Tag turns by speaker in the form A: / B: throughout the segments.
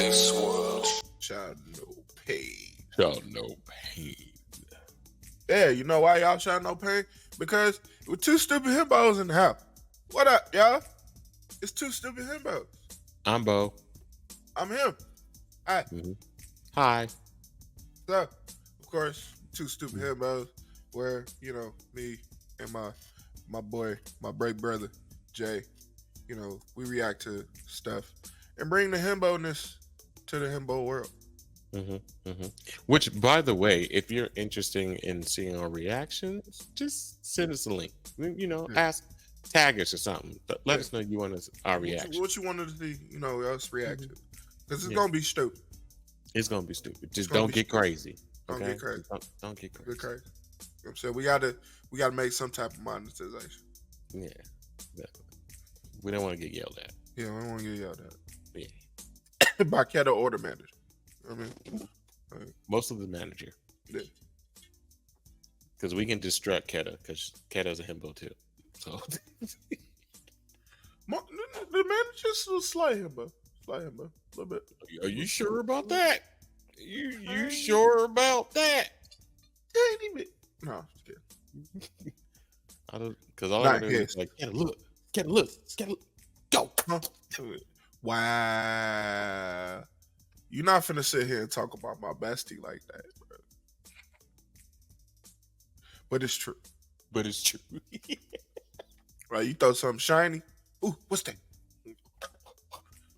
A: This world shall no pain.
B: Shall no pain.
A: Yeah, you know why y'all shall no pain? Because with two stupid himbos in the house. What up, y'all? It's two stupid himbos.
B: I'm Bo.
A: I'm him. Hi.
B: Mm-hmm. Hi.
A: So, of course, two stupid himbos where, you know, me and my boy, my break brother, Jay, you know, we react to stuff and bring the himbo-ness to the himbo world.
B: Mm-hmm. Mm-hmm. Which, by the way, if you're interested in seeing our reactions, just send us a link. You know, tag us or something. Let us know you want our reaction.
A: What you wanted to see, you know, us react to. Because it's going to be stupid.
B: It's going to be stupid. Just don't get crazy.
A: Don't get crazy.
B: Don't get crazy.
A: You know what I'm saying? We gotta make some type of monetization.
B: Yeah. We don't want to get yelled at.
A: Yeah, we don't want to get yelled at.
B: Yeah.
A: By Keto or the manager. I mean,
B: most of the manager.
A: Yeah.
B: Because we can distract Keto, because Keto's a himbo too. So
A: the manager's a slight himbo. Slight himbo. A little bit.
B: Are you sure about that? You sure about that?
A: Ain't even. No, just kidding.
B: I don't, because all I do is like, Keto, look, go.
A: Huh? Wow. You're not finna sit here and talk about my bestie like that, bro. But it's true. Right, you throw something shiny. Ooh, what's that?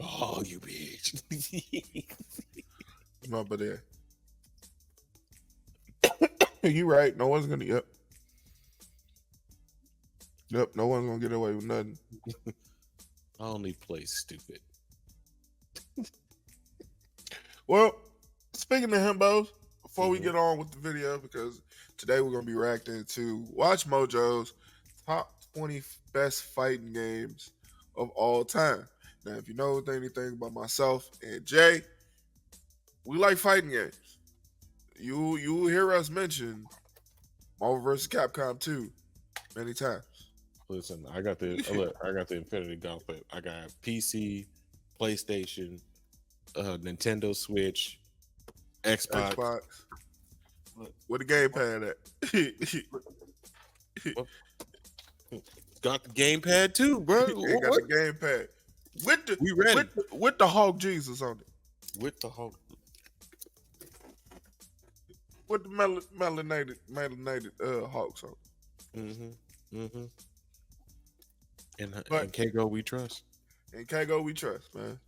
B: Oh, you bitch.
A: No, but you right. No one's gonna. Yep. No one's gonna get away with nothing.
B: I only play stupid.
A: Well, speaking of himbos, before we get on with the video, because today we're gonna be reacting to Watch Mojo's top 20 best fighting games of all time. Now, if you know anything about myself and Jay, we like fighting games. You will hear us mention Marvel vs. Capcom 2 many times.
B: Listen, I got the Infinity Gauntlet. I got PC, PlayStation, Nintendo Switch, Xbox.
A: Where the gamepad at?
B: Got the gamepad too, bro.
A: Got the gamepad with the Hulk Jesus on it.
B: With the Hulk.
A: With the melanated Hawks on it.
B: And Kago we trust.
A: And Kago we trust, man.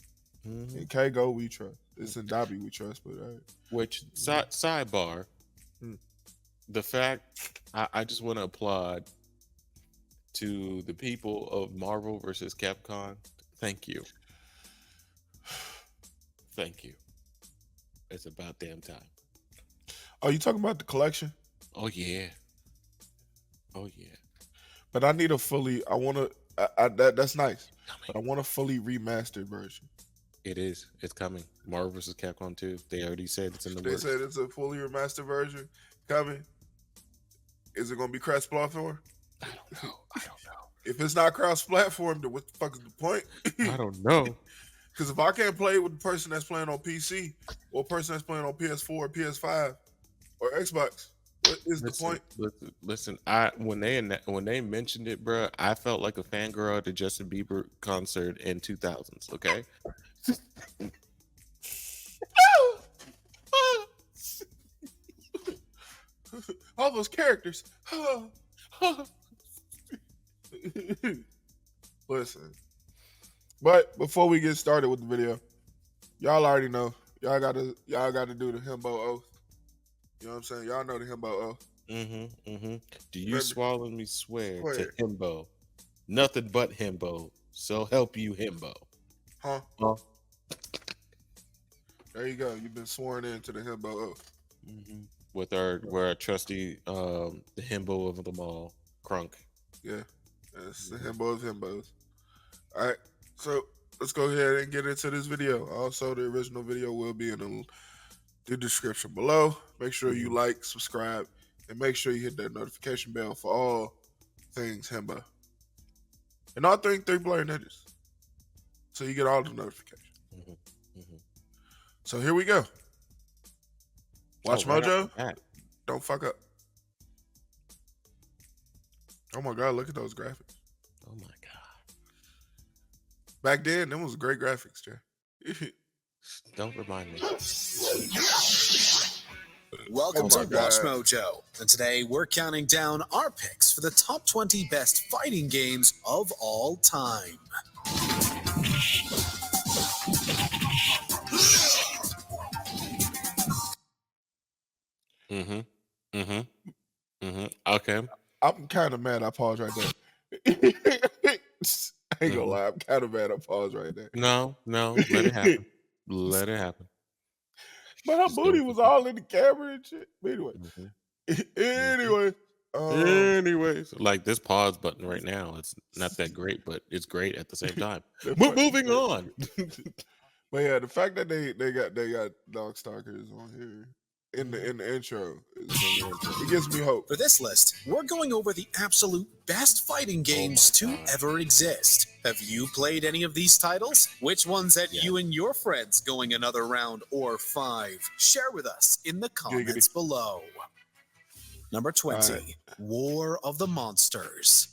A: And Kago we trust. It's in Dobby we trust, but
B: which sidebar. The fact I just want to applaud to the people of Marvel versus Capcom. Thank you. Thank you. It's about damn time.
A: Oh, you talking about the collection?
B: Oh yeah.
A: But I need a fully. I want to. That's nice. But I want a fully remastered version.
B: It is. It's coming. Marvel vs. Capcom 2. They already said it's in the works.
A: They said it's a fully remastered version coming. Is it going to be cross-platform?
B: I don't know.
A: If it's not cross-platform, then what the fuck is the point?
B: I don't know.
A: Because if I can't play with the person that's playing on PC or a person that's playing on PS4 or PS5 or Xbox, what is the point?
B: Listen, when they mentioned it, bro, I felt like a fangirl at the Justin Bieber concert in 2000s. Okay.
A: All those characters. Listen. But before we get started with the video, y'all already know. Y'all gotta do the himbo oath. You know what I'm saying? Y'all know the himbo oath.
B: Do you solemnly swear to himbo, nothing but himbo, so help you himbo?
A: Huh? There you go. You've been sworn into the himbo oath.
B: With our trusty the himbo of them all, Crunk.
A: Yeah, that's the himbo of himbos. All right, so let's go ahead and get into this video. Also, the original video will be in the description below. Make sure you like, subscribe, and make sure you hit that notification bell for all things himbo. And all things 3 Blerd Ninjas. So you get all the notifications. So here we go. Watch
B: right off
A: Mojo.
B: the bat.
A: Don't fuck up. Oh my God, look at those graphics.
B: Oh my god!
A: Back then, them was great graphics, Jay.
B: Don't remind me.
C: Welcome
A: Oh
C: to
A: my God.
C: Watch Mojo, and today we're counting down our picks for the top 20 best fighting games of all time.
B: Okay.
A: I'm kind of mad I paused right there. I ain't gonna lie, I'm kind of mad I paused right there.
B: No, let it happen. Let it happen.
A: But her
B: Just
A: booty
B: don't
A: was
B: forget.
A: all in the camera and shit. But anyway, anyway,
B: Anyways, like this pause button right now, it's not that great, but it's great at the same time. Moving on.
A: But yeah, the fact that they got Dog Stalkers on here in the intro, it gives me hope.
C: For this list, we're going over the absolute best fighting games to ever exist. Have you played any of these titles? Which ones had you and your friends going another round or 5? Share with us in the comments below. Number 20, War of the Monsters.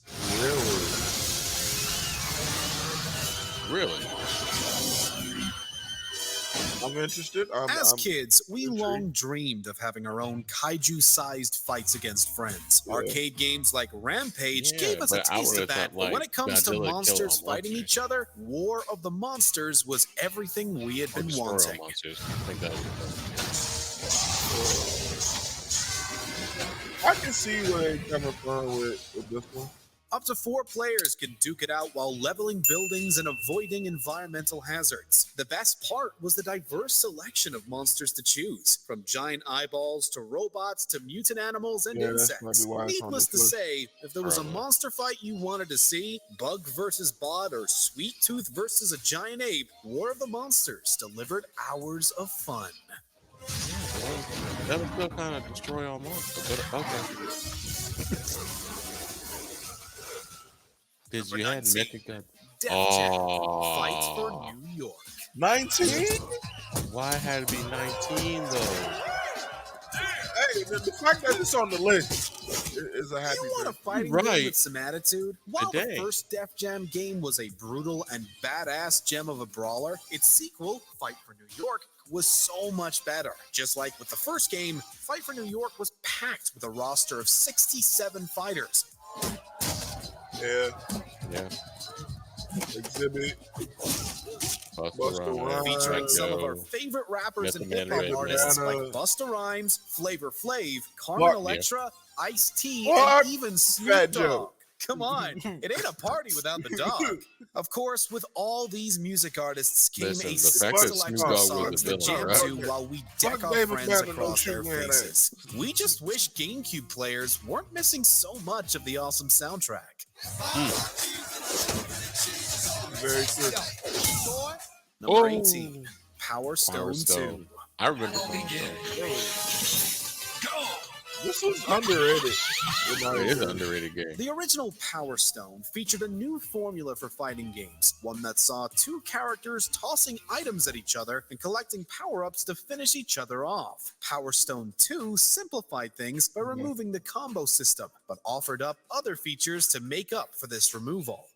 B: Really?
A: I'm interested.
C: As
A: I'm
C: kids, we
A: intrigued.
C: long dreamed of having our own kaiju-sized fights against friends. Arcade games like Rampage gave us a
B: but I
C: taste
B: would've
C: of that,
B: thought,
C: but when
B: like,
C: it comes to
B: Godzilla kill
C: monsters
B: all
C: fighting
B: monsters.
C: each other, War of the Monsters was everything we had been
B: Destroy all
C: wanting.
B: monsters. I think that was
A: I can see where they're coming from with this one.
C: Up to 4 players can duke it out while leveling buildings and avoiding environmental hazards. The best part was the diverse selection of monsters to choose, from giant eyeballs to robots to mutant animals and
A: Yeah, that's
C: insects.
A: probably why it's on
C: Needless to
A: this list.
C: say, if there was a monster fight you wanted to see, Bug versus Bot or Sweet Tooth versus a giant ape, War of the Monsters delivered hours of fun.
B: that was still kind of destroy all monsters. But okay. Did
C: Number
B: you have
C: 19,
B: Mecha
C: Def Jam Fights for New York.
A: 19?
B: Why had to be 19 though?
A: Hey, the fact that it's on the list is a happy
C: You want a
A: thing.
C: fighting game
B: Right.
C: with some attitude? While the
B: Today.
C: first Def Jam game was a brutal and badass gem of a brawler, its sequel, Fight for New York, was so much better. Just like with the first game, Fight for New York was packed with a roster of 67 fighters.
A: Yeah. Exhibit.
B: Busta Rhymes,
C: Featuring some of
B: Psycho.
C: our favorite rappers and
B: Method Man
C: hip-hop
B: Redman.
C: artists like
A: Rihanna.
C: Busta Rhymes, Flavor Flav, Carmen
A: What?
C: Electra, Ice-T,
A: What?
C: and even
A: Fat
C: Snoop
A: Joe.
C: Dogg. Come on, it ain't a party without the dog. Of course, with all these music artists came
B: Listen,
C: a
B: the
C: set
B: fact that
C: selection
B: Snoop
C: of
B: Dogg was
C: songs
B: the
C: to jam
B: villain,
C: to
A: right?
C: while we deck
A: Fuck
C: our
A: David
C: friends
A: Banner, no
C: across their
A: shooting man
C: faces. We just wish GameCube players weren't missing so much of the awesome soundtrack.
A: Very true.
C: Number 18, Power Stone
B: Power
C: 2.
B: Stone. I remember Power Stone.
A: This was underrated.
B: It is an underrated game.
C: The original Power Stone featured a new formula for fighting games, one that saw 2 characters tossing items at each other and collecting power-ups to finish each other off. Power Stone 2 simplified things by removing the combo system, but offered up other features to make up for this removal.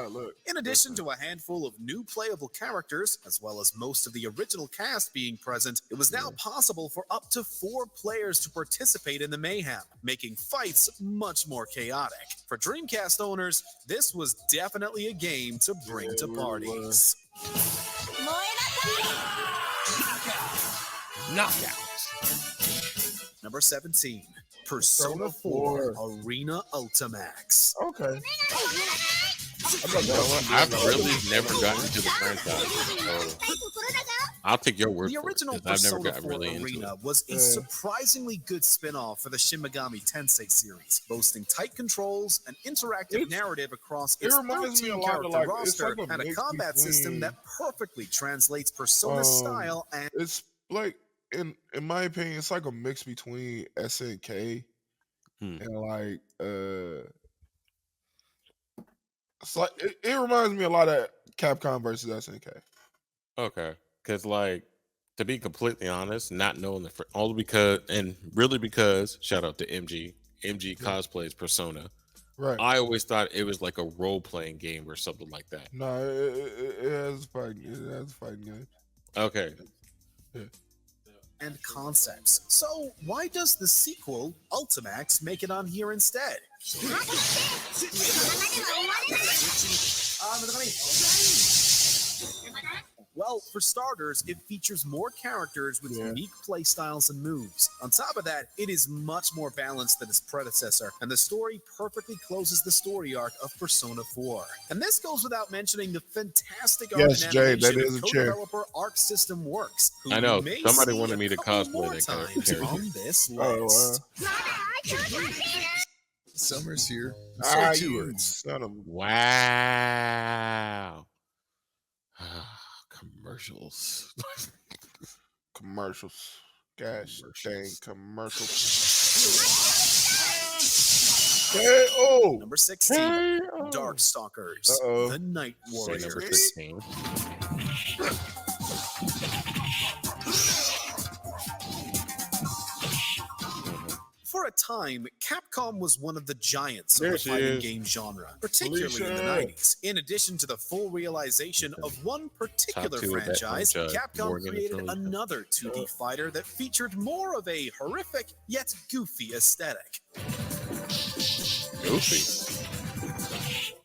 A: Look.
C: In addition to a handful of new playable characters, as well as most of the original cast being present, it was now possible for up to 4 players to participate in the mayhem, making fights much more chaotic. For Dreamcast owners, this was definitely a game to bring to parties.
B: Knockout.
C: Number 17, Persona 4 Arena Ultimax.
A: Okay.
B: I've really never gotten into the franchise, so I'll take your word
C: The
B: for it.
C: original
B: 'Cause I've never
C: Persona
B: gotten
C: 4
B: really into
C: Arena
B: it.
C: was a surprisingly good spin-off for the Shin Megami Tensei series, boasting tight controls, an interactive narrative across its
A: reminds me a lot of,
C: 13-character
A: like, it's
C: roster,
A: like a
C: and a
A: mix
C: combat system
A: between,
C: that perfectly translates Persona's style and
A: It's like, in my opinion, it's like a mix between SNK and like It's like it reminds me a lot of Capcom versus SNK.
B: Okay, because like to be completely honest, not knowing only because and really because shout out to MG cosplays Persona.
A: Right.
B: I always thought it was like a role playing game or something like that.
A: No, it has fighting. It has fighting games.
B: Okay,
C: And concepts. So why does the sequel, Ultimax, make it on here instead? Well, for starters, it features more characters with unique playstyles and moves. On top of that, it is much more balanced than its predecessor, and the story perfectly closes the story arc of Persona 4. And this goes without mentioning the fantastic art and
A: Jay,
C: animation
A: that is
C: of
A: a chair.
C: co-developer Arc System Works, who
B: I know,
C: you may
B: somebody
C: see
B: wanted me to
C: a couple
B: cosplay
C: more
B: that
C: times
B: character.
C: on this
A: Oh,
C: list.
D: Summer's here.
A: Ah,
D: So too
A: you
D: are
A: son of
B: wow. Commercials.
A: commercials. Gosh dang commercials. Hey, oh,
C: Number 16,
B: Hey, oh.
C: Darkstalkers,
A: Uh-oh.
C: the Night
B: Say
C: Warrior.
B: number 16.
C: For a time, Capcom was one of the giants
B: There
C: of the
B: she
C: fighting
B: is.
C: game genre, particularly in the
A: Felicia.
C: 90s. In addition to the full realization of one particular
B: two of that
C: franchise,
B: franchise,
C: Capcom
B: Morgan and
C: created
B: Felicia.
C: another 2D fighter that featured more of a horrific yet goofy aesthetic.
B: Goofy.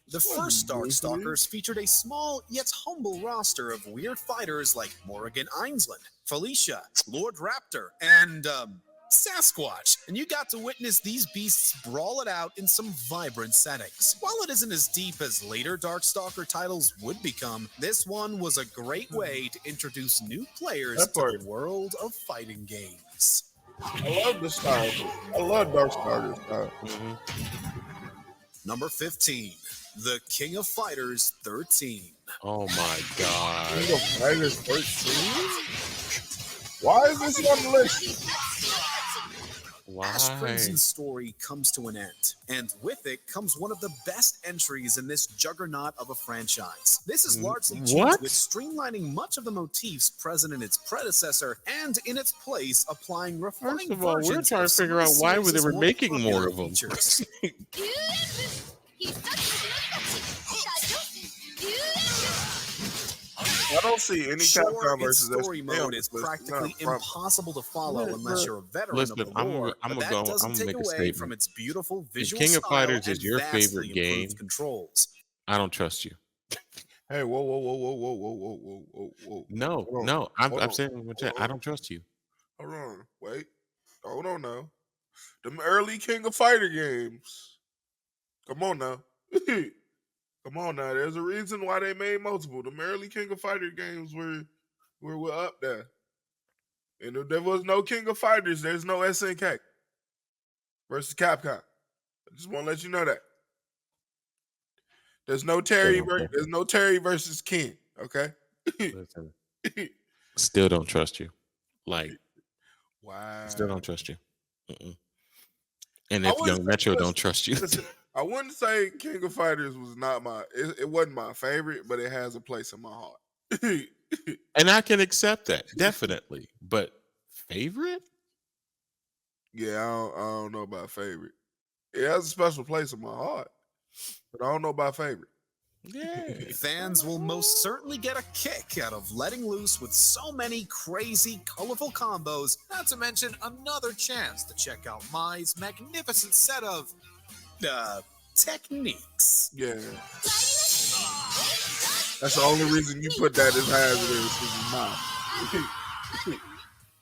C: The first Darkstalkers featured a small yet humble roster of weird fighters like Morrigan Ainsland, Felicia, Lord Raptor, and Sasquatch, and you got to witness these beasts brawl it out in some vibrant settings. While it isn't as deep as later Darkstalker titles would become, this one was a great way to introduce new players
A: That
C: to
A: part.
C: the world of fighting games.
A: I love the style. I love Darkstalker style.
B: Mhm.
C: Number 15, the King of Fighters 13.
B: Oh my god.
A: King of Fighters 13? Why is this on the list?
C: Ash
B: Why?
C: Crimson's story comes to an end, and with it comes one of the best entries in this juggernaut of a franchise. This is largely achieved
B: What?
C: with streamlining much of the motifs present in its predecessor, and in its place, applying refined
B: First of all, we're
C: versions
B: trying
C: of
B: to
C: some
B: figure
C: of
B: out
C: the
B: why
C: series'
B: they were
C: more
B: making more
C: popular
B: of them.
C: features.
A: I don't see any
C: Sure,
A: Capcom
C: its
A: versus
C: story
A: SNK
C: mode
A: on
C: is
A: this list.
C: practically
A: Not a problem.
C: impossible to follow unless you're a veteran
B: Listen,
C: of the
B: I'm
C: lore,
B: gonna
C: but that
B: go. I'm
C: doesn't
B: gonna
C: take
B: make a
C: away
B: statement.
C: from its beautiful visual
B: King of
C: style
B: Fighters is
C: and
B: your
C: vastly
B: favorite game.
C: improved controls.
B: I don't trust you.
A: Hey, whoa, whoa, whoa, whoa, whoa, whoa, whoa, whoa, whoa, whoa.
B: No,
A: Hold on.
B: no. I'm
A: Hold on.
B: saying what
A: Hold
B: I
A: on.
B: don't trust you.
A: Hold on. Wait. Hold on now. Them early King of Fighter games. Come on now. Come on now. There's a reason why they made multiple. Them early King of Fighter games were up there. And if there was no King of Fighters, there's no SNK versus Capcom. I just want to let you know that. There's no Terry.
B: Okay.
A: There's no Terry versus Ken. Okay.
B: Listen, still don't trust you. Like,
A: Wow.
B: still don't trust you. Mm-mm. And
A: I
B: if
A: wouldn't
B: Young
A: say-
B: Metro
A: listen,
B: don't trust you,
A: Listen, I wouldn't say King of Fighters was not it wasn't my favorite, but it has a place in my heart.
B: and I can accept that definitely. But favorite?
A: Yeah, I don't know about favorite. It has a special place in my heart, but I don't know about favorite.
B: Yeah.
C: Fans will most certainly get a kick out of letting loose with so many crazy, colorful combos, not to mention another chance to check out Mai's magnificent set of, techniques.
A: Yeah, that's the only reason you put that as high as it is mine.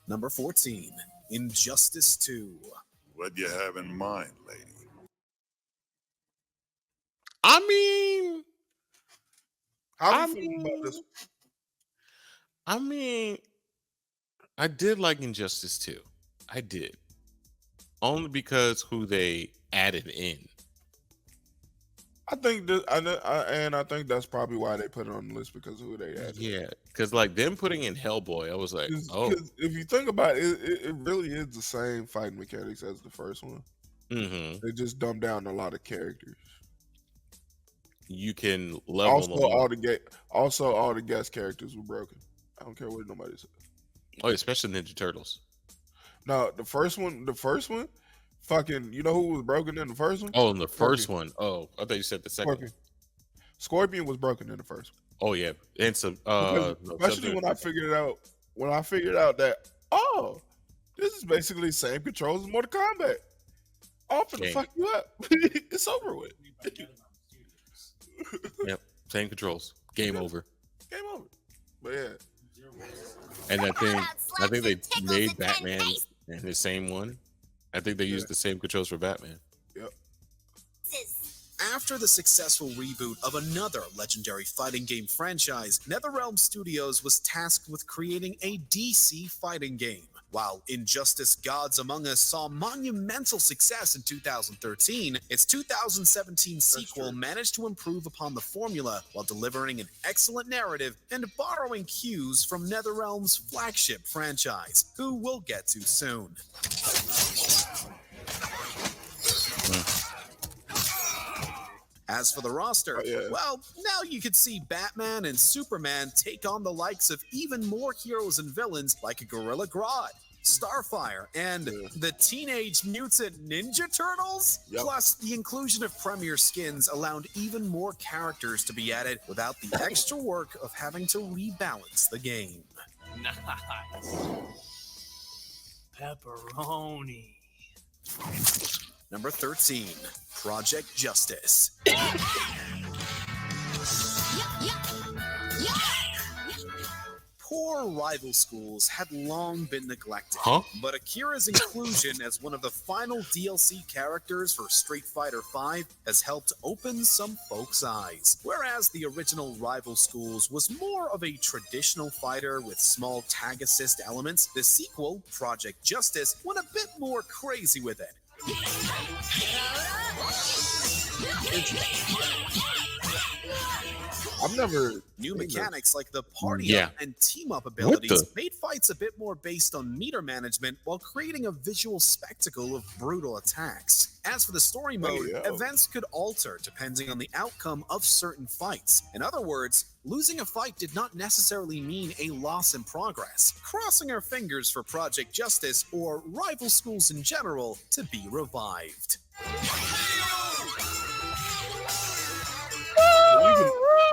C: Number 14, Injustice 2.
D: What do you have in mind, lady?
B: I mean,
A: How do you feel about this?
B: I did like Injustice 2. I did. Only because who they added in.
A: I think that, I think that's probably why they put it on the list because of who they added.
B: Yeah, because like them putting in Hellboy, I was like, oh,
A: Because if you think about it, it really is the same fighting mechanics as the first one.
B: mm-hmm.
A: They just dumbed down a lot of characters.
B: you can level them up.
A: Also, all the guest characters were broken. I don't care what nobody said.
B: Oh, especially Ninja Turtles.
A: No, the first one, fucking, you know who was broken in the first one?
B: Oh, in the first
A: Scorpion.
B: one. Oh, I thought you said the second.
A: Scorpion. Scorpion was broken in the first one.
B: Oh yeah, and some.
A: Especially when I figured out that this is basically the same controls as Mortal Kombat. All for the
B: Game.
A: fuck you up. It's over with.
B: Yep, same controls. Game over.
A: Game over. But yeah.
B: And I think they made Batman in the same one. I think they used the same controls for Batman.
A: Yep.
C: After the successful reboot of another legendary fighting game franchise, NetherRealm Studios was tasked with creating a DC fighting game. While Injustice Gods Among Us saw monumental success in 2013, its 2017 sequel managed to improve upon the formula while delivering an excellent narrative and borrowing cues from NetherRealm's flagship franchise, who we'll get to soon. As for the roster, well, now you could see Batman and Superman take on the likes of even more heroes and villains like Gorilla Grodd, Starfire, and the Teenage Mutant Ninja Turtles. Plus, the inclusion of Premier skins allowed even more characters to be added without the extra work of having to rebalance the game.
E: Nice. Pepperoni.
C: Number 13, Project Justice. Poor rival schools had long been neglected, but Akira's inclusion as one of the final DLC characters for Street Fighter V has helped open some folks' eyes. Whereas the original Rival Schools was more of a traditional fighter with small tag assist elements, the sequel, Project Justice, went a bit more crazy with it.
A: I've never
C: new mechanics like the party up and team up abilities made fights a bit more based on meter management while creating a visual spectacle of brutal attacks. As for the story mode, events could alter depending on the outcome of certain fights. In other words, losing a fight did not necessarily mean a loss in progress. Crossing our fingers for Project Justice, or Rival Schools in general, to be revived.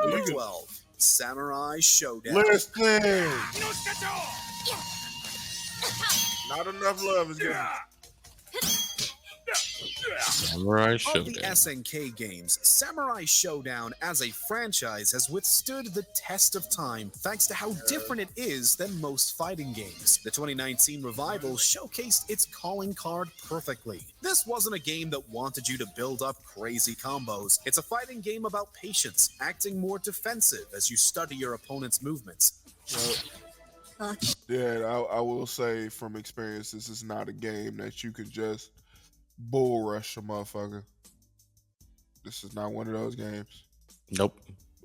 C: Number 12, Samurai Showdown.
A: Listen. Not enough love is given.
B: Samurai Showdown.
C: Of the SNK games, Samurai Showdown as a franchise has withstood the test of time thanks to how different it is than most fighting games. The 2019 revival showcased its calling card perfectly. This wasn't a game that wanted you to build up crazy combos. It's a fighting game about patience, acting more defensive as you study your opponent's movements.
A: I will say from experience, this is not a game that you could just bull rush a motherfucker. This is not one of those games.
B: Nope.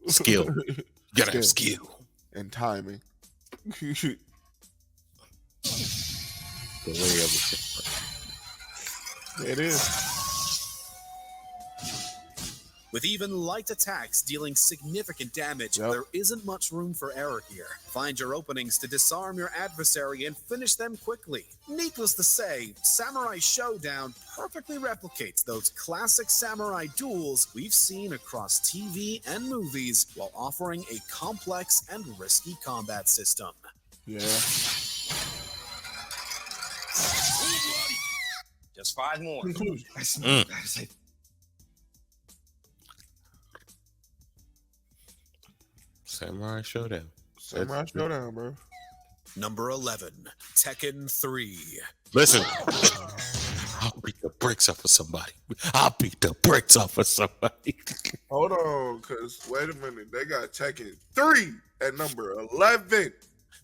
B: Skill. You gotta have skill.
A: And timing.
B: The way of
A: it is.
C: With even light attacks dealing significant damage, there isn't much room for error here. Find your openings to disarm your adversary and finish them quickly. Needless to say, Samurai Showdown perfectly replicates those classic samurai duels we've seen across TV and movies while offering a complex and risky combat system.
A: Yeah.
E: Just 5 more.
A: Conclusion.
B: Samurai Showdown.
A: Samurai Showdown, bro.
C: Number 11, Tekken 3.
B: Listen, I'll beat the bricks off of somebody. I'll beat the bricks off of somebody.
A: Hold on, because wait a minute. They got Tekken 3 at number 11.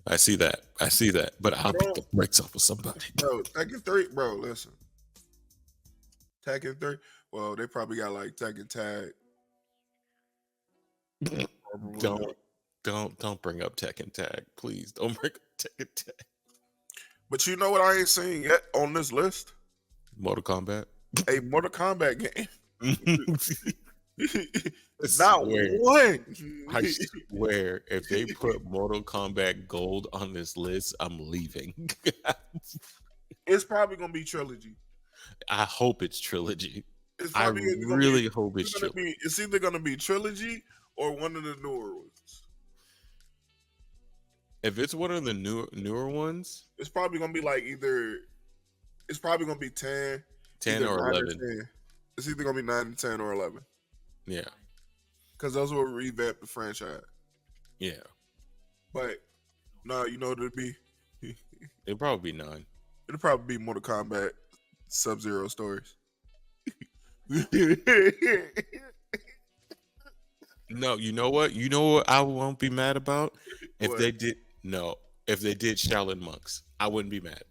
B: I see that. But I'll beat the bricks off of somebody.
A: Bro, Tekken 3, bro, listen. Tekken 3, well, they probably got like Tekken Tag.
B: Don't bring up Tekken Tag, please. Don't bring up Tekken Tag.
A: But you know what I ain't seen yet on this list?
B: Mortal Kombat.
A: A Mortal Kombat game. Not
B: swear.
A: one.
B: I swear, if they put Mortal Kombat Gold on this list, I'm leaving.
A: It's probably gonna be trilogy.
B: I hope it's trilogy.
A: It's
B: I
A: probably either gonna
B: really hope it's
A: gonna
B: trilogy.
A: be. It's either gonna be trilogy or one of the newer ones.
B: If it's one of the newer ones,
A: It's probably gonna be like either. It's probably gonna be 10,
B: 10
A: either
B: or
A: 9
B: 11.
A: 10. It's either gonna be 9, 10, or 11.
B: Yeah.
A: Because those will revamp the franchise.
B: Yeah.
A: But no, you know what it'd be?
B: It'd probably be 9.
A: It'll probably be Mortal Kombat Sub-Zero stories.
B: No, you know what? You know what I won't be mad about? If
A: What?
B: they did if they did Shaolin Monks, I wouldn't be mad.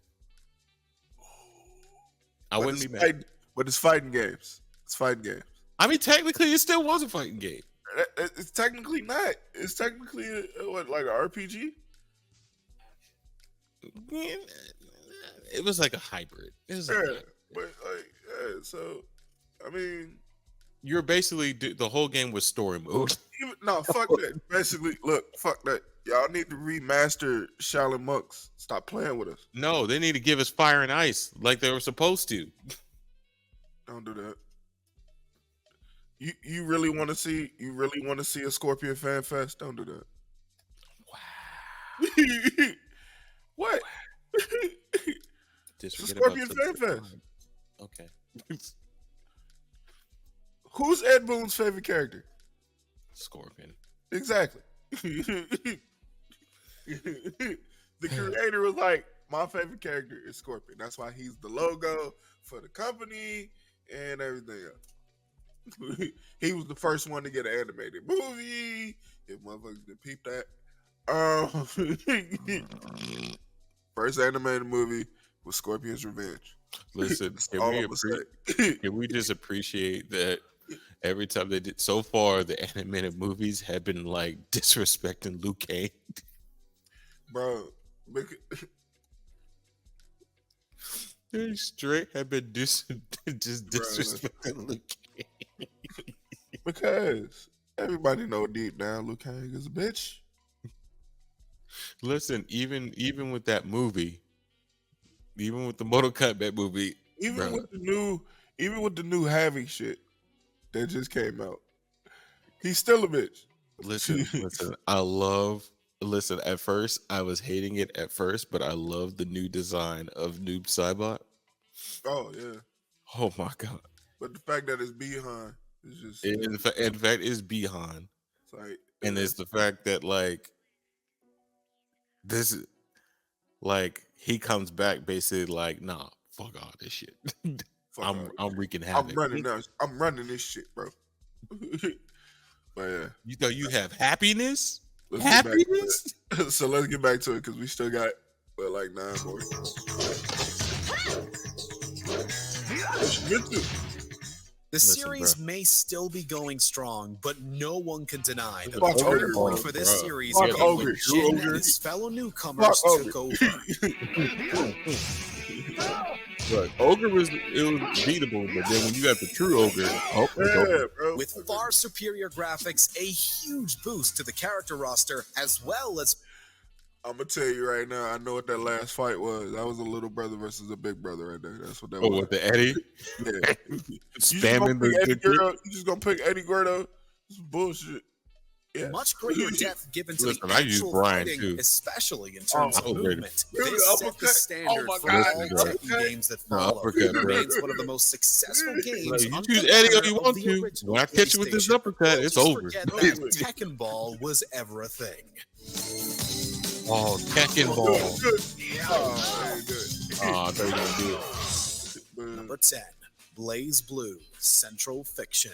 B: I
A: But
B: wouldn't
A: it's
B: be mad.
A: but it's fighting games. It's fighting games.
B: I mean, technically, it still was a fighting game.
A: It's technically not. It's technically what, like an RPG?
B: It was like a hybrid. It was like
A: Yeah, but like, yeah. So, I mean,
B: you're basically the whole game was story mode.
A: no, fuck that. Basically, look, fuck that. Y'all need to remaster Shaolin Monks. Stop playing with us.
B: No, they need to give us Fire and Ice like they were supposed to.
A: Don't do that. You really want to see a Scorpion fan fest? Don't do that. Wow. What?
B: Just
A: It's a
B: forget
A: Scorpion
B: about
A: fan
B: Sub-Zero.
A: fest.
B: Okay.
A: Who's Ed Boon's favorite character?
B: Scorpion.
A: Exactly. The creator was like, my favorite character is Scorpion. That's why he's the logo for the company and everything else. He was the first one to get an animated movie. If motherfuckers didn't peep that. First animated movie was Scorpion's Revenge.
B: Listen,
A: That's all I'm gonna say.
B: can we just appreciate that every time they did so far, the animated movies have been like disrespecting Liu Kang.
A: Bro,
B: They straight have been just disrespecting Liu Kang.
A: because everybody know deep down Liu Kang is a bitch.
B: Listen, even with that movie, even with the Mortal Kombat movie,
A: Even
B: bro,
A: with the new Havoc shit that just came out, he's still a bitch.
B: listen, listen, at first I was hating it at first, but I love the new design of Noob Saibot.
A: Oh yeah,
B: Oh my god.
A: but the fact that it's behind is just
B: In fact, it's Bihan.
A: it's like,
B: And it's the fact that like this is like he comes back basically like, nah, fuck all this shit.
A: fuck
B: I'm
A: all.
B: wreaking
A: I'm
B: havoc.
A: running now. I'm running this shit, bro. But yeah,
B: You know you have happiness?
A: let's get back to
B: Happiness?
A: it. So let's get back to it because we still got like 9 more. What you get to?
C: The
B: Listen,
C: series
B: bro.
C: may still be going strong, but no one can deny that
A: Fuck
C: the turning
A: Ogre,
C: point
B: bro.
C: for this
B: Bro.
C: series
A: Fuck
C: came
A: Ogre.
C: when Jin
A: Ogre.
C: and his fellow newcomers
A: Fuck
C: took
A: Ogre.
C: over.
B: Look, Ogre was beatable, but then when you got the true Ogre, oh, it's over.
A: Yeah, bro.
C: With far superior graphics, a huge boost to the character roster, as well as
A: I'm gonna tell you right now. I know what that last fight was. That was a little brother versus a big brother right there. That's what that
B: Oh,
A: was.
B: with the Eddie
A: Yeah. You just gonna
B: spamming
A: pick Eddie
B: the
A: Guerrero? You just gonna pick Eddie Guerrero? This is bullshit. Yeah.
C: much greater depth given to
B: Listen,
C: the
B: I use
C: actual
B: Brian,
C: fighting,
B: too.
C: especially in terms
B: I
C: of
B: was ready.
C: movement.
A: Dude,
C: This set the
A: uppercut.
C: standard
A: Oh my
C: for
A: God,
C: all
B: the
C: Tekken
A: uppercut.
C: games that
B: The
C: follow.
B: uppercut,
C: It
B: bro.
C: remains one of the most successful games
B: Like, you
C: on
B: choose
C: the
B: Eddie all
C: banner
B: you
C: of
B: want
C: the
B: to.
C: original
B: When I catch you with this
C: PlayStation.
B: uppercut, it's
C: Just
B: over.
C: forget
A: Oh,
C: that
A: wait.
C: Tekken Ball was ever a thing.
B: Oh, Tekken
A: Oh,
B: Ball.
A: good. Oh, very good.
B: Oh, I thought you were gonna do it.
A: Man.
C: Number 10, Blaze Blue, Central Fiction.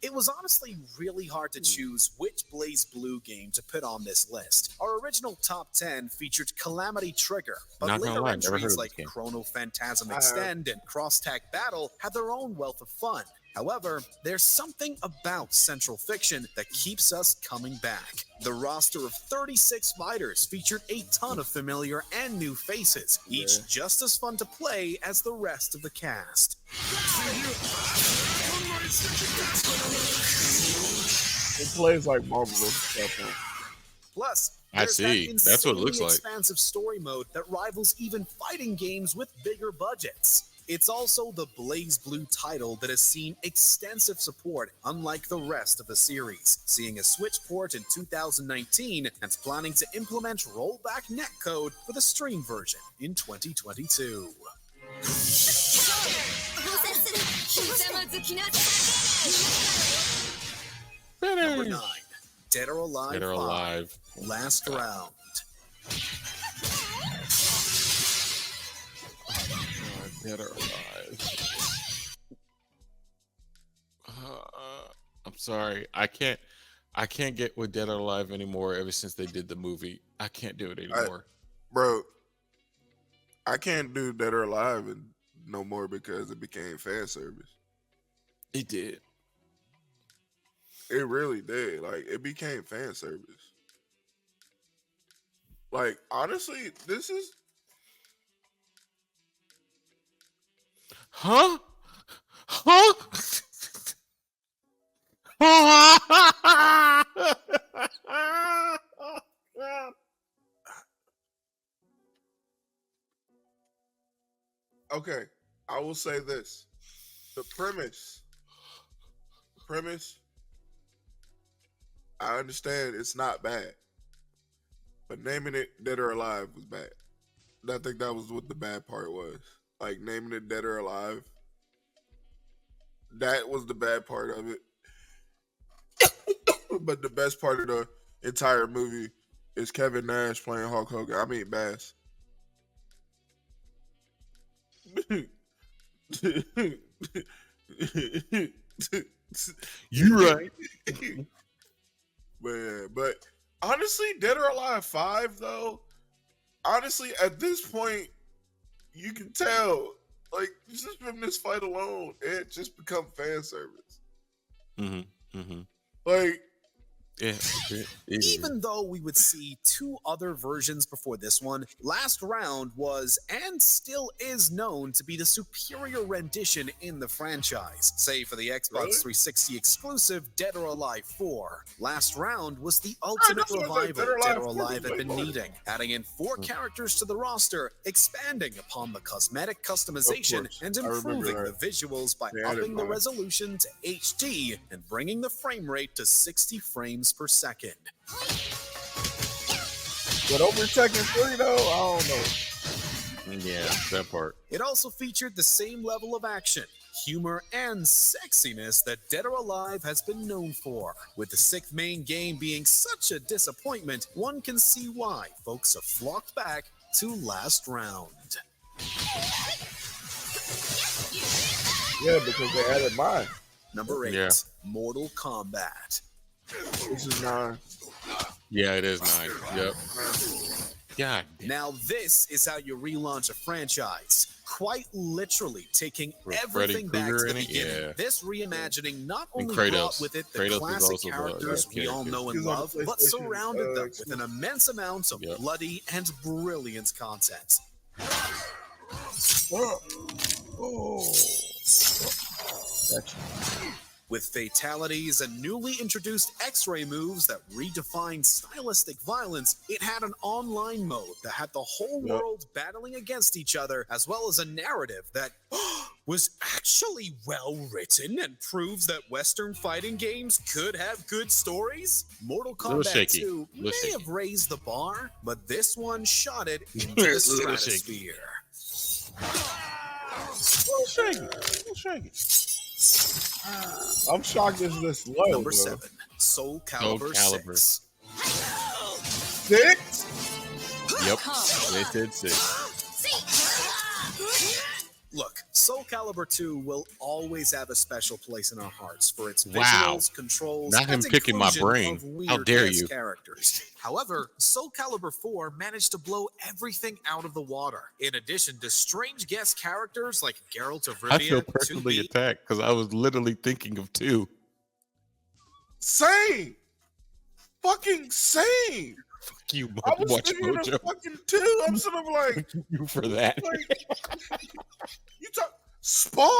C: It was honestly really hard to choose which Blaze Blue game to put on this list. Our original top 10 featured Calamity Trigger, but
B: Not gonna
C: later
B: lie, never heard
C: entries
B: of
C: like
B: this game.
C: Chrono Phantasm
A: I have.
C: Extend and Cross Tag Battle had their own wealth of fun. However, there's something about Central Fiction that keeps us coming back. The roster of 36 fighters featured a ton of familiar and new faces, each just as fun to play as the rest of the cast.
A: It plays like Marvel stuff.
C: Plus,
B: I
C: there's
B: see.
C: that
B: That's what it looks
C: insanely
B: like.
C: expansive story mode that rivals even fighting games with bigger budgets. It's also the Blaze Blue title that has seen extensive support, unlike the rest of the series, seeing a Switch port in 2019 and planning to implement rollback netcode for the Stream version in 2022. Number 9, Dead or Alive
B: Dead or
C: 5,
B: Alive.
C: Last Round.
B: Dead or Alive. I'm sorry. I can't get with Dead or Alive anymore ever since they did the movie. I can't do it anymore.
A: Bro, I can't do Dead or Alive no more because it became fan service.
B: It did.
A: It really did. Like, it became fan service. Like, honestly, this is...
B: Huh?
A: Okay, I will say this. The premise, I understand it's not bad. But naming it Dead or Alive was bad. I think that was what the bad part was. Like, naming it Dead or Alive. That was the bad part of it. But the best part of the entire movie is Kevin Nash playing Hulk Hogan. I mean, Bass.
B: You right.
A: Man, but honestly, Dead or Alive 5, though, honestly, at this point, you can tell, like, just from this fight alone, it just become fan service. Like,
B: Yeah,
C: Even though we would see 2 other versions before this one, Last Round was and still is known to be the superior rendition in the franchise. Save for the Xbox 360 exclusive Dead or Alive 4. Last Round was the ultimate
A: that's what I said,
C: revival
A: Dead or Alive
C: Dead or
A: 4
C: Alive
A: was
C: had been
A: way better.
C: needing, adding in 4 characters to the roster, expanding upon the cosmetic customization,
A: course.
C: and
A: I remember
C: improving the
A: that.
C: visuals by
A: They added
C: upping the
A: mine.
C: resolution to HD and bringing the frame rate to 60 frames per second.
A: but over Tekken 3, though, I don't know.
B: yeah, that part.
C: It also featured the same level of action, humor, and sexiness that Dead or Alive has been known for. With the 6th main game being such a disappointment, one can see why folks have flocked back to Last Round.
A: Yeah, because they added mine.
C: Number 8,
B: Yeah.
C: Mortal Kombat.
A: This is 9.
B: Yeah, it is 9. Yep. God damn.
C: Now this is how you relaunch a franchise. Quite literally taking
B: With
C: everything
B: Freddy
C: back to
B: Krueger
C: the
B: in it?
C: beginning.
B: Yeah.
C: This reimagining not
B: And
C: only
B: Kratos.
C: brought with it the
B: Kratos was
C: classic
B: also the
C: characters
B: best
C: we all
B: character.
C: know and
A: He's on the
C: love, but
A: PlayStation,
C: surrounded them with
A: exclusive.
C: an immense amount of
B: Yep.
C: bloody and brilliant content.
A: Oh. Gotcha.
C: With fatalities and newly introduced X-ray moves that redefined stylistic violence, it had an online mode that had the whole
A: Yep.
C: world battling against each other, as well as a narrative that was actually well written and proves that Western fighting games could have good stories. Mortal
B: Little
C: Kombat
B: shaky.
C: 2
B: Little
C: may
B: shaky.
C: have raised the bar, but this one shot it into the
B: Little shaky.
C: stratosphere.
A: I'm shocked it's this low.
C: Number
A: bro.
C: 7, Soul Calibur
B: Calibur.
C: 6.
A: 6?
B: Yep. They said 6.
C: Look, Soul Calibur 2 will always have a special place in our hearts for its
B: Wow.
C: visuals, controls,
B: Not him
C: and
B: picking my
C: inclusion
B: brain.
C: of
B: How
C: weird
B: dare
C: guest
B: you.
C: characters. However, Soul Calibur 4 managed to blow everything out of the water. In addition to strange guest characters like Geralt of Rivia,
B: I feel personally
C: 2B,
B: attacked because I was literally thinking of 2.
A: Same. Fucking same.
B: Fuck you,
A: I was
B: Watch
A: thinking of
B: Mojo.
A: fucking 2. I'm sort of like,
B: Fuck you for that.
A: you talk Spawn?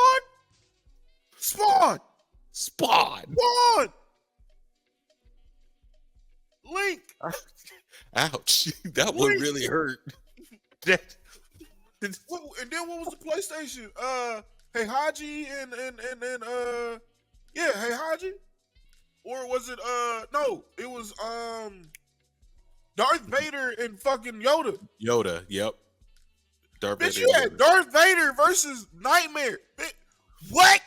A: Spawn!
B: Spawn.
A: Spawn! Link!
B: Ouch. That one
A: Link.
B: really hurt. That,
A: What, and then what was the PlayStation? Hey Haji and yeah, Hey Haji? Or was it no, it was Darth Vader and fucking Yoda.
B: Yoda, yep. Darth
A: Bitch,
B: Vader
A: you
B: and
A: had
B: Yoda.
A: Darth Vader versus Nightmare. What?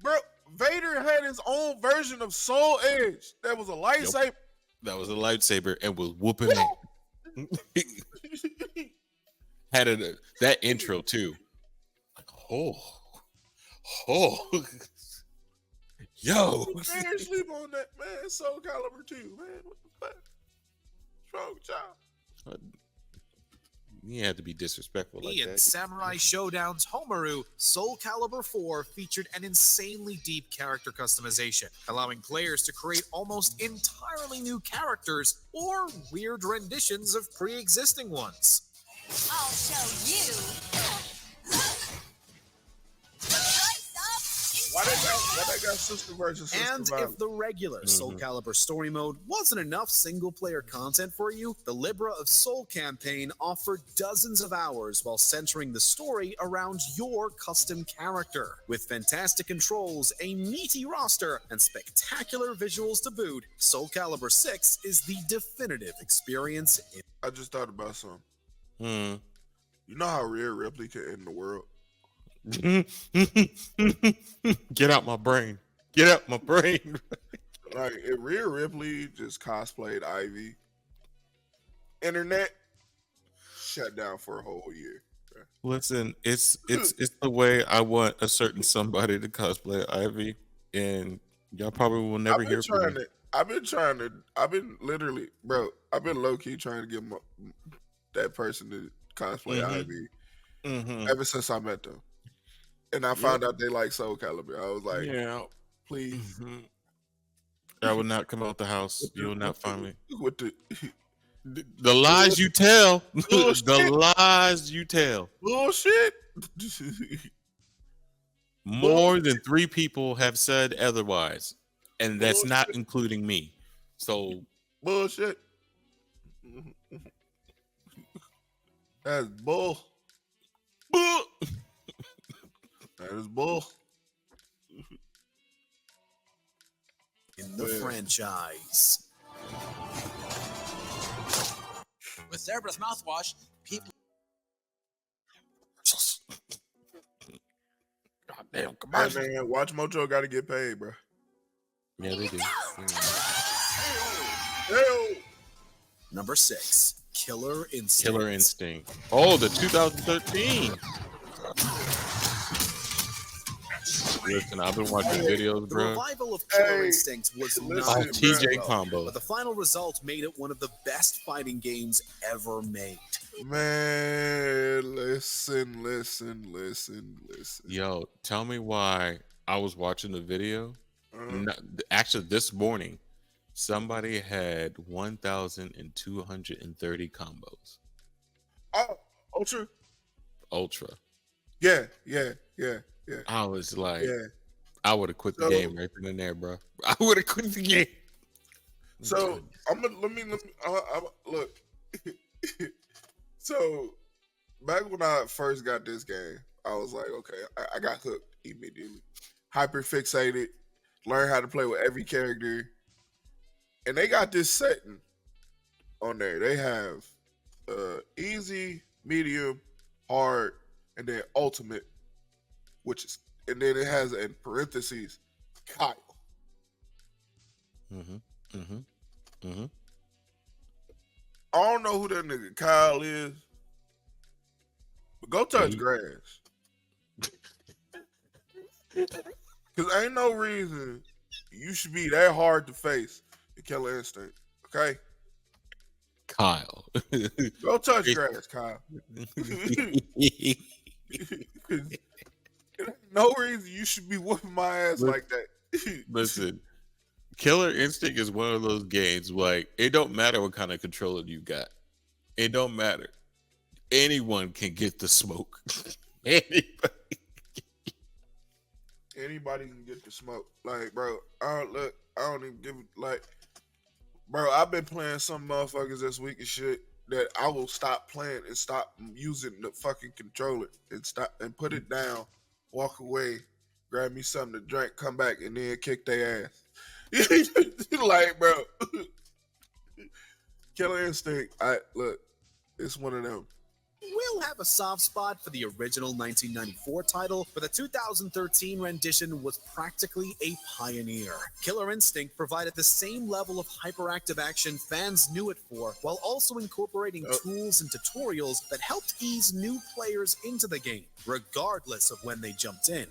A: Bro, Vader had his own version of Soul Edge. That was a lightsaber.
B: That was a lightsaber and was whooping it. Had that intro too. Oh, yo.
A: Man, sleep on that, man. Soul Calibur 2, man. What the fuck? What's wrong with y'all?
B: You had to be disrespectful like
C: in
B: that.
C: Samurai Showdown's Homaru, Soul Calibur 4 featured an insanely deep character customization, allowing players to create almost entirely new characters or weird renditions of pre-existing ones.
F: I'll show you.
A: Why they got sister versus sister
C: And
A: violence?
C: if the regular Soul Calibur story mode wasn't enough single-player content for you, the Libra of Soul campaign offered dozens of hours while centering the story around your custom character. With fantastic controls, a meaty roster, and spectacular visuals to boot, Soul Calibur 6 is the definitive experience.
A: I just thought about something.
B: Hmm.
A: You know how Rhea Ripley can end the world?
B: Get out my brain. Get out my brain.
A: Like, if Rhea Ripley just cosplayed Ivy, internet shut down for a whole year.
B: Listen, it's the way I want a certain somebody to cosplay Ivy, and y'all probably will never hear from me.
A: I've been literally, bro, I've been low key trying to get that person to cosplay Ivy ever since I met them. And I found out they like Soul Calibur. I was like,
B: Yeah.
A: please.
B: I will not come out the house. You will not find me.
A: With
B: The lies you tell.
A: Bullshit.
B: The lies you tell.
A: bullshit.
B: More than 3 people have said otherwise, and that's not including me. So
A: Bullshit. That's bull.
B: buh.
A: That is bull.
C: In the franchise.
E: With Cerberus mouthwash, people.
B: Goddamn, come
A: Hey, man, watch Mojo got to get paid, bro.
B: Yeah, they do.
A: Hell.
C: Number 6, Killer Instinct.
B: Killer Instinct. Oh, the 2013. Listen, I've been watching videos,
C: The
B: bro.
C: revival of Killer
A: Hey,
C: Instinct was
A: listen,
C: not
B: Oh,
A: bro.
B: TJ
C: but
B: combo.
C: the final result made it one of the best fighting games ever made.
A: Man, listen.
B: Yo, tell me why I was watching the video.
A: Uh,
B: Actually, this morning, somebody had 1,230 combos.
A: oh, Ultra?
B: Ultra.
A: Yeah.
B: I was like,
A: Yeah.
B: I would have quit the
A: So-
B: game right then and there, bro. I would have quit the game.
A: So I'm gonna let me look. So back when I first got this game, I was like, okay, I got hooked immediately. Hyper fixated, learn how to play with every character, and they got this setting on there. They have easy, medium, hard, and then ultimate, and then it has in parentheses Kyle. I don't know who that nigga Kyle is, but Go touch grass. Because ain't no reason you should be that hard to face the Killer Instinct. Okay?
B: Kyle.
A: Go touch grass, Kyle. No reason you should be whooping my ass like that.
B: Listen, Killer Instinct is one of those games, like, it don't matter what kind of controller you got. It don't matter. Anyone can get the smoke.
A: Anybody can get the smoke. Like, bro, I don't even give like, bro, I've been playing some motherfuckers this week and shit that I will stop playing and stop using the fucking controller and stop and put it down, walk away, grab me something to drink, come back, and then kick their ass. Like, bro, Killer Instinct, it's one of them.
C: We'll have a soft spot for the original 1994 title, but the 2013 rendition was practically a pioneer. Killer Instinct provided the same level of hyperactive action fans knew it for, while also incorporating tools and tutorials that helped ease new players into the game, regardless of when they jumped in.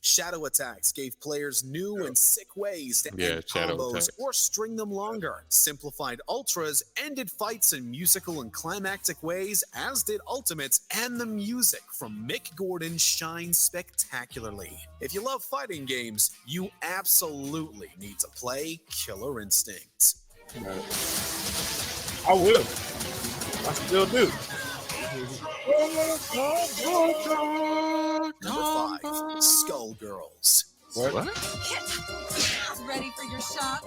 C: Shadow attacks gave players new and sick ways to end combos or string them longer. Simplified ultras ended fights in musical and climactic ways, as did ultimates, and the music from Mick Gordon shines spectacularly. If you love fighting games, you absolutely need to play Killer Instinct.
A: I will. I still do.
C: Number 5, Skullgirls.
B: What?
F: Ready for your shot?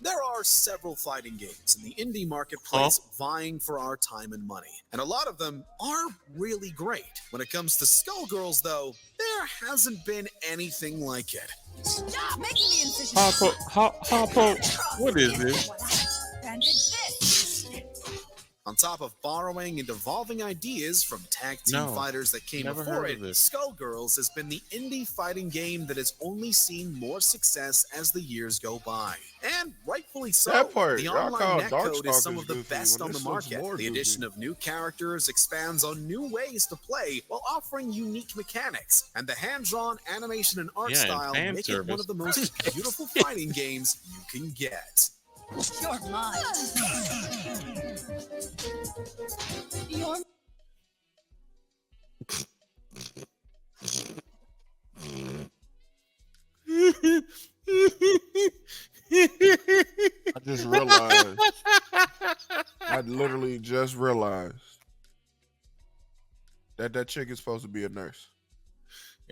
C: There are several fighting games in the indie marketplace vying for our time and money, and a lot of them are really great. When it comes to Skullgirls, though, there hasn't been anything like it.
F: Stop making the incision.
B: Harpo, what is this?
F: Bandage this.
C: On top of borrowing and evolving ideas from tag team fighters that came before it, Skullgirls has been the indie fighting game that has only seen more success as the years go by. And rightfully so.
A: That part,
C: the
A: y'all
C: online
A: call
C: netcode is some
A: Darkstalkers
C: of the
A: goofy
C: best
A: when
C: on the
A: this looks
C: market.
A: more
C: The addition of new characters expands on new ways to play while offering unique mechanics. And the hand-drawn animation and art style make it one of the most beautiful fighting games you can get.
F: You're mine. You're
A: I just realized. I literally just realized that chick is supposed to be a nurse.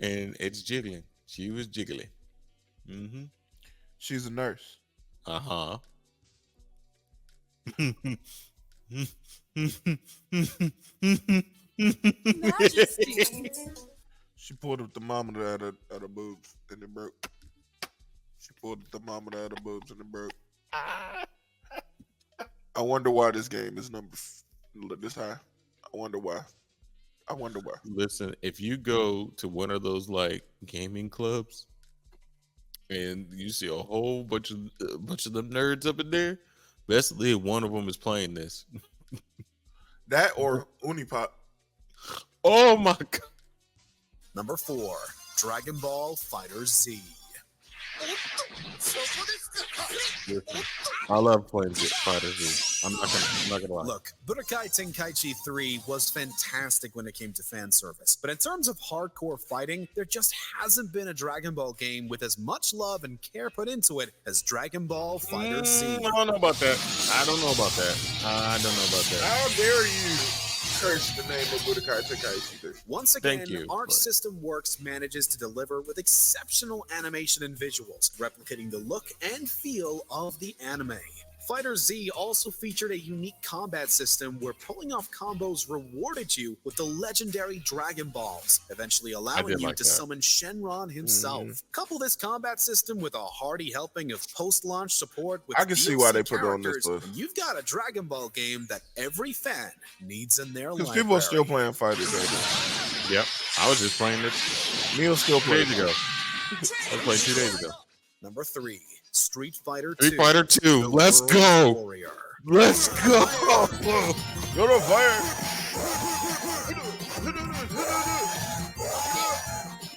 B: And it's jiggling. She was jiggling. Mm-hmm.
A: She's a nurse.
B: Uh-huh.
F: Majesty.
A: She pulled a thermometer out of boobs and it broke. She pulled the thermometer out of boobs and it broke. I wonder why this game is this high. I wonder why.
B: Listen, if you go to one of those like gaming clubs and you see a whole bunch of them nerds up in there, best believe one of them is playing this.
A: That or Unipop.
B: Oh my god.
C: Number 4, Dragon Ball Fighter Z.
B: Listen, I love playing Fighter Z. I'm not gonna lie.
C: Look, Budokai Tenkaichi 3 was fantastic when it came to fan service, but in terms of hardcore fighting, there just hasn't been a Dragon Ball game with as much love and care put into it as Dragon Ball Fighter Z.
B: I don't know about that. I don't know about that.
A: How dare you curse the name of Budokai Tenkaichi?
C: Once again,
B: Thank you,
C: Arc
B: but-
C: System Works manages to deliver with exceptional animation and visuals, replicating the look and feel of the anime. Fighter Z also featured a unique combat system where pulling off combos rewarded you with the legendary Dragon Balls, eventually allowing you
B: like
C: to
B: that.
C: summon Shenron himself. Couple this combat system with a hearty helping of post-launch support with
A: I can see
C: DLC
A: why they put it on this
C: characters,
A: list.
C: and you've got a Dragon Ball game that every fan needs in their
A: Because
C: library.
A: people are still playing fighters right now.
B: Yep. I was just playing this
A: Neil's still
B: 2
A: playing.
B: days ago. I was playing 2 days ago.
C: Number 3, Street Fighter 2.
B: Street Fighter 2.
C: The
B: Let's
C: World
B: go.
C: Warrior.
B: Let's go.
A: Go to fire.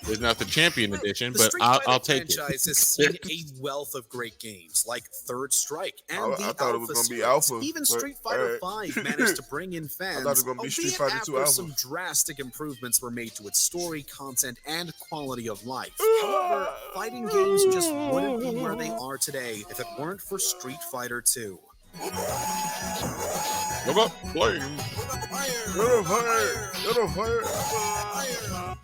B: It's not the champion edition,
C: The
B: but
C: Street
B: I'll
C: Fighter
B: take
C: franchise
B: it.
C: has seen a wealth of great games like Third Strike and the
A: I thought it was
C: Alpha
A: gonna be
C: series.
A: Alpha,
C: Even
A: but,
C: Street Fighter
A: alright.
C: 5 managed to bring in fans,
A: I thought it was gonna be Street
C: albeit
A: Fighter 2
C: after
A: Alpha.
C: some drastic improvements were made to its story, content, and quality of life. However, fighting games just wouldn't be where they are today if it weren't for Street Fighter 2.
B: Look up, flame.
A: Go to fire. Go to fire.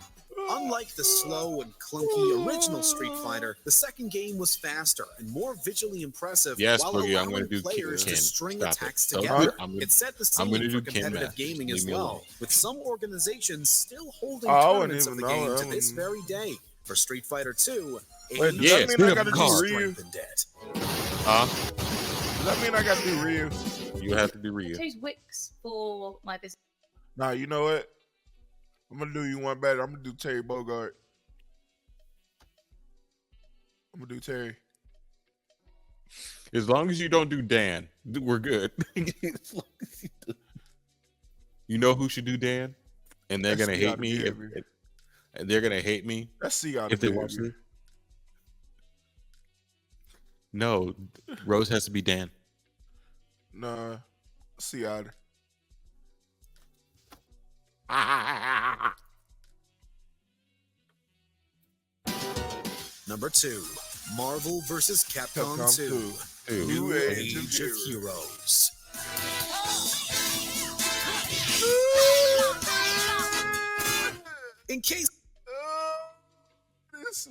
C: Unlike the slow and clunky original Street Fighter, the second game was faster and more visually impressive
B: Yes,
C: while
B: Boogie, I'm
C: allowing
B: gonna do
C: players to
B: Ken.
C: string
B: Stop
C: attacks
B: it.
C: together.
B: I'm gonna-
C: It set the
B: I'm
C: scene
B: gonna
C: for
B: do Ken
C: competitive
B: math.
C: gaming as
B: Leave me
C: well,
B: alone.
C: with some organizations still holding
A: Oh, I wouldn't
C: tournaments of the
A: even
C: game
A: know.
C: to
A: I
C: this
A: wouldn't-
C: very day. For Street Fighter 2,
A: Wait, does
B: Yeah,
A: that mean
B: speed
A: I
B: up
A: gotta
B: the
A: do
B: car.
A: Ryu?
C: strengthened it.
A: Does that mean I gotta do Ryu?
B: You have to do
F: I
B: Ryu.
F: chose Wix for my business.
A: Nah, you know what? I'm gonna do you one better. I'm gonna do Terry Bogard. I'm gonna do Terry.
B: As long as you don't do Dan, we're good. As long as you do- You know who should do Dan? And they're
A: That's
B: gonna
A: the
B: hate me.
A: behavior.
B: And they're gonna hate me
A: Let's see out
B: if they watch this. No, Rose has to be Dan.
A: Nah, see out.
C: Number 2, Marvel vs. Capcom,
A: Capcom
C: 2.
A: 2.
C: New
A: Age
C: Age
A: of
C: of Heroes. In case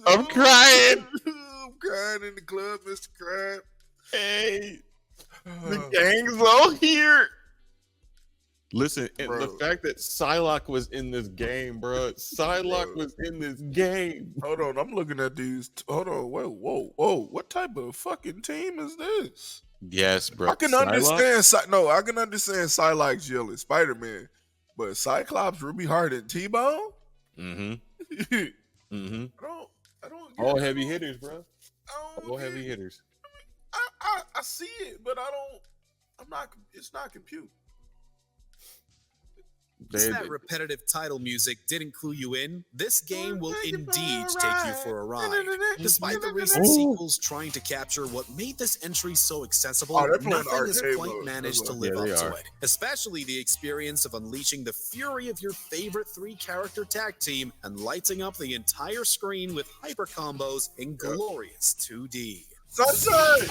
B: I'm crying.
A: I'm crying in the club, Mr. Crab.
B: Hey, the gang's all here. Listen, and the
A: Bro.
B: fact that Psylocke was in this game, bro. Psylocke
A: Bro.
B: was in this game.
A: Hold on, I'm looking at these. Hold on, whoa. What type of fucking team is this?
B: Yes, bro.
A: I can
B: Psylocke?
A: understand. No, I can understand Psylocke's yelling Spider-Man, but Cyclops, Ruby Hart, and T-Bone.
B: Mm-hmm.
A: I
B: Mm-hmm.
A: don't. Get
B: All
A: it.
B: heavy hitters, bro.
A: I don't
B: All
A: get
B: heavy
A: it.
B: hitters.
A: I see it, but I don't. I'm not. It's not compute.
C: If that repetitive title music didn't clue you in, this game will indeed take you for a ride. Despite the recent
B: Ooh.
C: sequels trying to capture what made this entry so accessible,
A: Oh, they're playing
C: nothing has
A: arcade
C: quite
A: mode.
C: managed to
A: Yeah,
C: live
B: they
C: up to
B: are.
C: it. Especially the experience of unleashing the fury of your favorite 3-character tag team and lighting up the entire screen with hyper combos in glorious 2D.
A: Sunshine.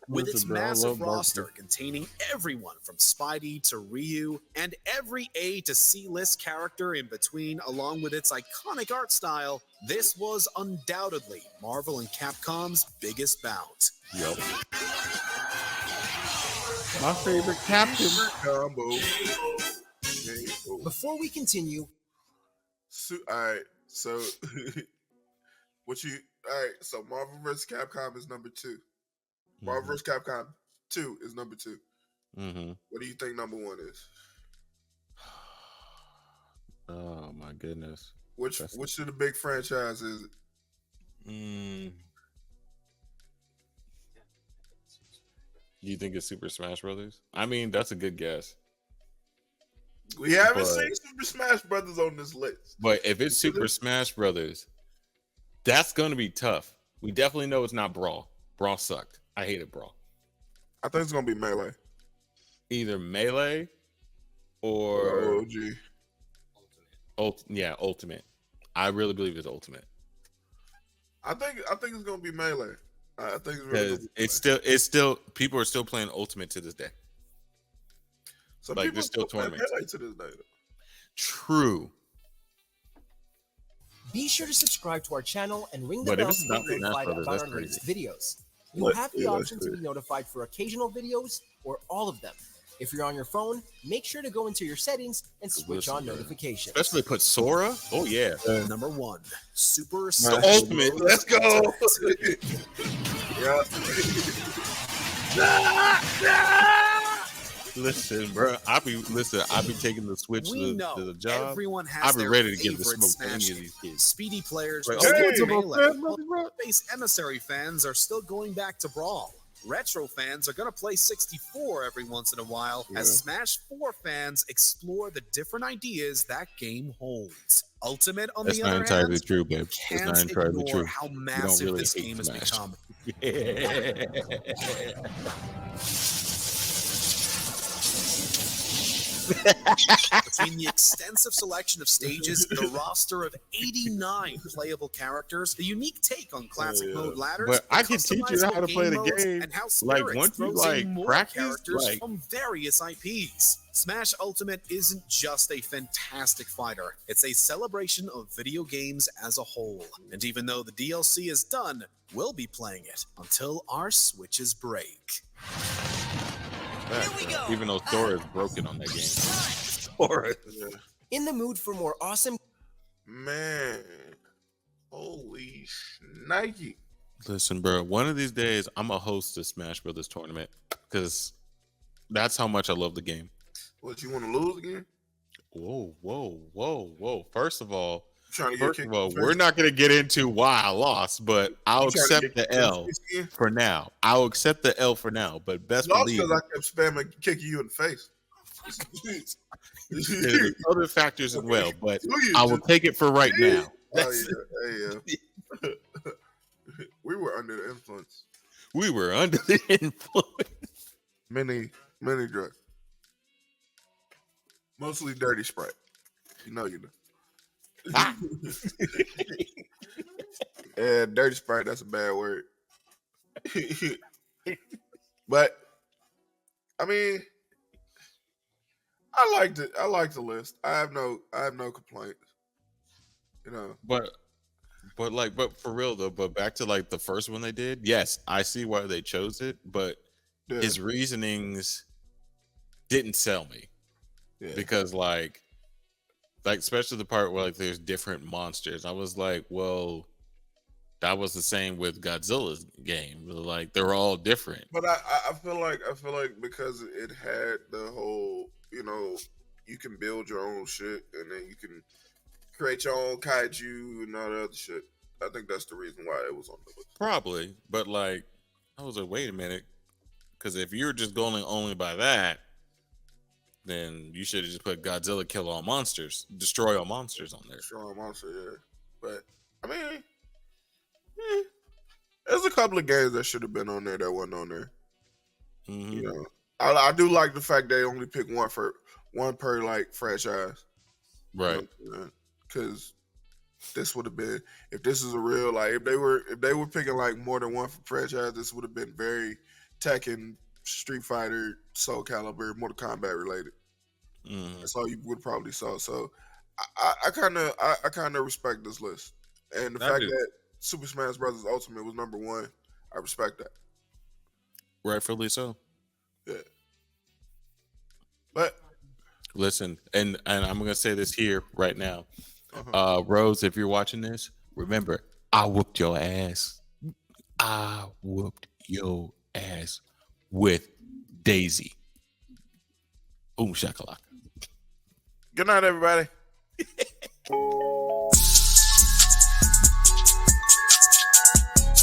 C: With
B: Listen,
C: its
B: bro, I
C: massive
B: love
C: roster
B: Barkley.
C: containing everyone from Spidey to Ryu and every A to C list character in between, along with its iconic art style, this was undoubtedly Marvel and Capcom's biggest bout.
B: Yep. My favorite captain.
A: Combo.
G: Before we continue,
A: All right. So, what you? All right. So, Marvel vs. Capcom is number 2. Marvel vs. Capcom 2 is number 2.
B: Mm-hmm.
A: What do you think number 1 is?
B: Oh my goodness.
A: Which of the big franchise is it?
B: You think it's Super Smash Brothers? I mean, that's a good guess.
A: We haven't
B: But-
A: seen Super Smash Brothers on this list.
B: But if it's Super Smash Brothers, that's gonna be tough. We definitely know it's not Brawl. Brawl sucked. I hated Brawl.
A: I think it's gonna be Melee
B: Either Melee
A: or
B: or
A: OG.
B: Ultimate. I really believe it's Ultimate.
A: I think it's gonna be Melee. I think it's really
B: Because
A: gonna be
B: it's still people are still playing Ultimate to this day.
A: Some
B: like,
A: people
B: there's still
A: play
B: tournaments.
A: Melee to this day.
B: True.
G: be sure to subscribe to our channel and ring the
B: But if
G: bell
B: it's
G: to
B: not
G: get
B: Smash
G: notified
B: Brothers,
G: about
B: that's
G: our latest videos. You
A: What?
G: have the
A: Yeah, that's
G: option to be
A: crazy.
G: notified for occasional videos or all of them. If you're on your phone, make sure to go into your settings and switch on
B: Listen, man.
G: notifications.
B: Especially put Sora. Oh yeah.
C: Number 1, Super
A: The
C: Smash
B: Ultimate.
C: Bros.
B: Let's go.
A: Yeah.
B: Listen, bro. I be taking the switch
C: We
B: to
C: know
B: the job.
C: everyone
B: I
C: has
B: be
C: their
B: ready to give the
C: favorite
B: smoke to
C: Smash
B: any of
C: game.
B: these kids.
C: Speedy players
B: Like,
C: just
A: hey,
C: go to
B: bro,
C: Melee.
B: bro.
C: Base Emissary fans are still going back to Brawl. Retro fans are going to play 64 every once in a while
B: Yeah.
C: as Smash 4 fans explore the different ideas that game holds. Ultimate, on
B: That's
C: the
B: not
C: other
B: entirely
C: hand,
B: true, babe. That's
C: can't
B: not entirely
C: ignore
B: true.
C: how
B: You don't
C: massive
B: really
C: this
B: hate
C: game has
B: Smash.
C: become. Between the extensive selection of stages, the roster of 89 playable characters, the unique take on classic mode ladders,
B: But
C: the
B: I can teach you how
C: customizable
B: to play the
C: modes,
B: game.
C: and how
B: Like,
C: Spirits
B: once you,
C: throws in
B: like,
C: more
B: practice,
C: characters
B: like-
C: from various IPs. Smash Ultimate isn't just a fantastic fighter, it's a celebration of video games as a whole. And even though the DLC is done, we'll be playing it until our switches break.
E: Here we go.
B: Even though Sora is broken on that game.
A: Yeah.
G: In the mood for more awesome
A: Man, holy Nike!
B: Listen, bro. One of these days, I'm gonna host a Smash Brothers tournament because that's how much I love the game.
A: What, you want to lose again?
B: Whoa. First of all,
A: Trying to get kicked in the face?
B: we're not gonna get into why I lost, but I'll
A: You trying to
B: accept
A: get
B: the
A: kicked in
B: L
A: face again?
B: for now. I'll accept the L for now, but best
A: Lost
B: believe
A: because I kept spamming kicking you in the face.
B: there's other factors as well, but
A: Who you
B: I will
A: just-
B: take it for right now.
A: Oh yeah, hey, we were under the influence.
B: We were under the influence.
A: Many drugs. Mostly dirty Sprite. You know.
B: Ah.
A: Yeah, dirty Sprite, that's a bad word. But I mean, I liked it. I like the list. I have no complaints. You know.
B: But for real though, but back to like the first one they did, yes, I see why they chose it, but
A: Yeah.
B: his reasonings didn't sell me.
A: Yeah.
B: Because like especially the part where like there's different monsters. I was like, well, that was the same with Godzilla's game. Like they're all different.
A: But I feel like because it had the whole, you can build your own shit and then you can create your own kaiju and all the other shit. I think that's the reason why it was on the list.
B: Probably, but like I was like, wait a minute, because if you're just going only by that, then you should have just put Godzilla kill all monsters, destroy all monsters on there.
A: Strong monster, yeah. But I mean, there's a couple of games that should have been on there that wasn't on there.
B: Mhm.
A: You know, I do like the fact they only pick one per like franchise,
B: Right.
A: Because this would have been, if this is a real, like if they were picking like more than one franchise, this would have been very Tekken, Street Fighter, Soul Calibur, Mortal Kombat related.
B: Mhm.
A: That's all you would probably saw. So I kind of respect this list, and the
B: I
A: fact
B: do.
A: that Super Smash Bros. Ultimate was number one, I respect that.
B: Rightfully so.
A: Yeah. But
B: Listen, and I'm gonna say this here right now.
A: uh-huh.
B: Rose, if you're watching this, remember, I whooped your ass. I whooped your ass with Daisy. Boom shakalaka.
A: Good night, everybody.